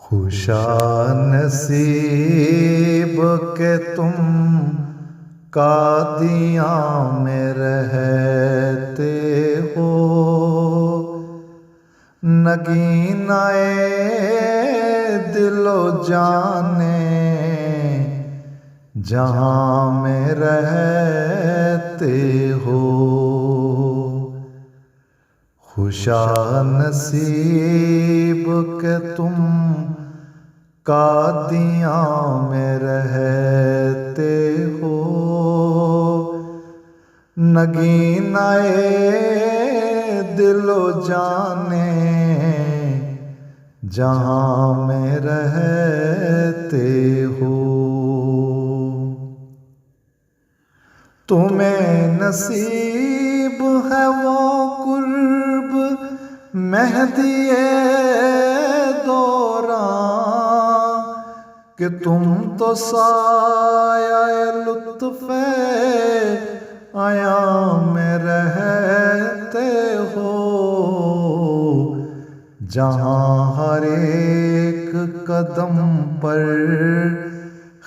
खुशानसीब के तुम कादियाँ में रहते हो, नगीनाए दिलो जाने जहाँ में रहते हो। खुशानसीब के तुम कादियाँ में रहते हो, नगीनाए दिलो जाने जहाँ में रहते हो। तुम्हें नसीब है वो कुर्ब मेहदिए दौरां कि तुम तो साया लुत्फ़े आया में रहते हो, जहाँ हर एक कदम पर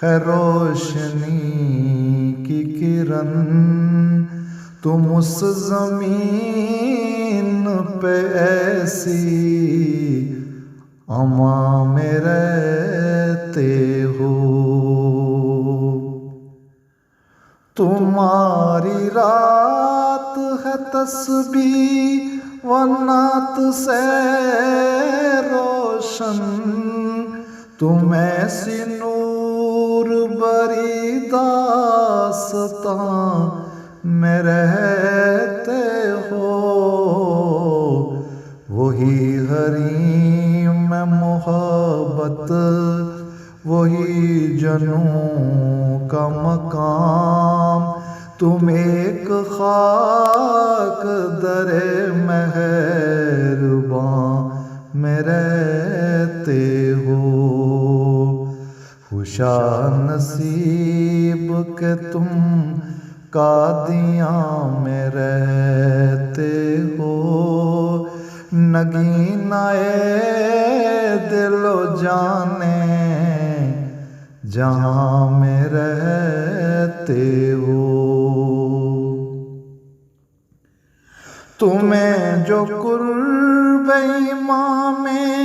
है रोशनी की किरण। तुम उस ज़मीन पे ऐसी अमा में रहते हो। तुम्हारी रात है तस्बीह व नात से रोशन, तुम ऐसी नूर बरी दास्तां में रहते हो। वही हरीम में मोहब्बत, वही जनूं का मकाम, तुम एक खाक दरे मेहरबां में रहते हो। खुशानसीब के तुम कादियाँ में रहते हो, नगीनाए दिलो जाने जहाँ में रहते हो। तुम्हें जो कुर्ब इमाम में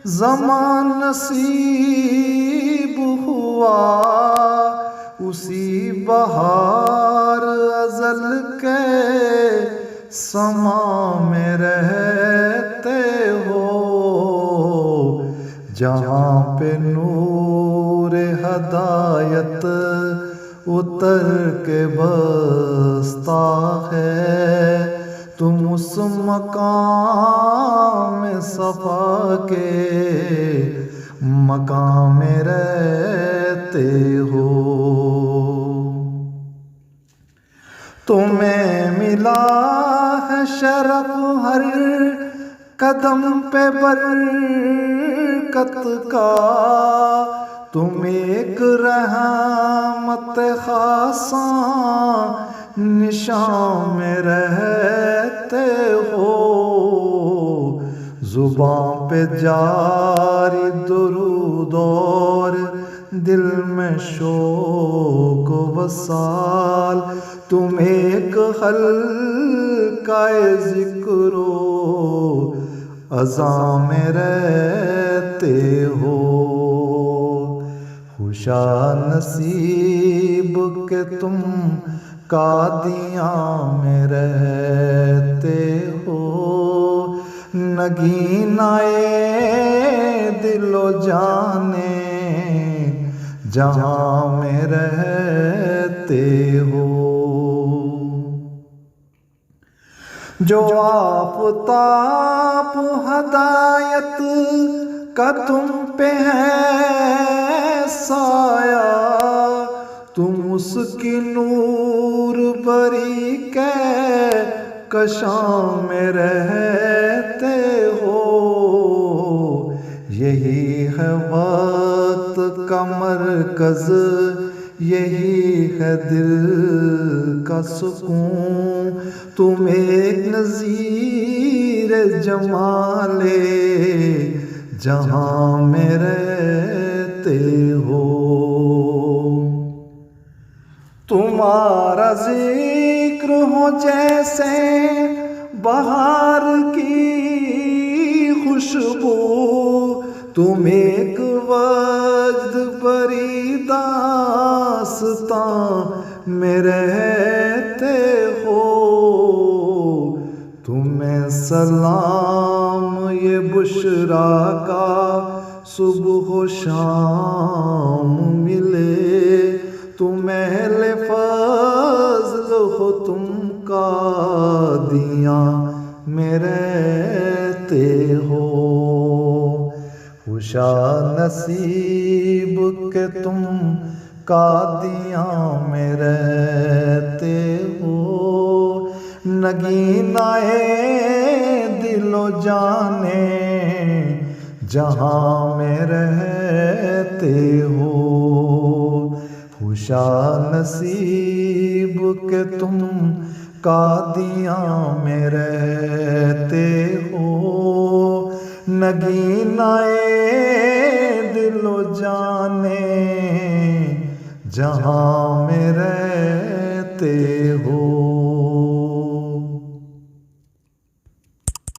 ज़मान नसीब हुआ, उसी बहार अज़ल के समा में रहते हो, जहाँ पे नूर हदायत उतर के बसता है। तुम उस मकाम सफ़ा के मकाम में रहते हो। तुम्हें मिला है शरफ हर कदम पे बरकत का, तुम एक रहमत खासा निशान में रहते हो। जुबां पे जारी दुरूद और दिल में शोक वसाल, तुम एक हल्काए ज़िक्रो अज़ा में रहते हो। खुशानसीब के तुम कादियाँ में रहते हो, नगीनाए दिलो जाने जहाँ में रहते हो। जो आफ़ताब हदायत का तुम पे है साया, तुम उसकी नूर बरी के कशां में रहते हो। यही है वक्त का मरकज़, यही है दिल का सुकून, तुम एक नज़ीर जमाले जहाँ में रहते हो। तुम्हारा जिक्र हो जैसे बहार की खुशबू, तुम एक वक्त बड़ी दास्तां में रहते हो। तुम्हें सलाम ये बुशरा का सुबह शाम मिले, तुम अहले फज़्ल हो, तुम कादियाँ में रहते हो। खुशा नसीब के तुम कादियाँ में रहते हो। नगीनाए दिलो जाने जहाँ में रहते हो। खुशा नसीब के तुम कादियाँ में रहते हो। नगीनाए दिलो जाने जहाँ में रहते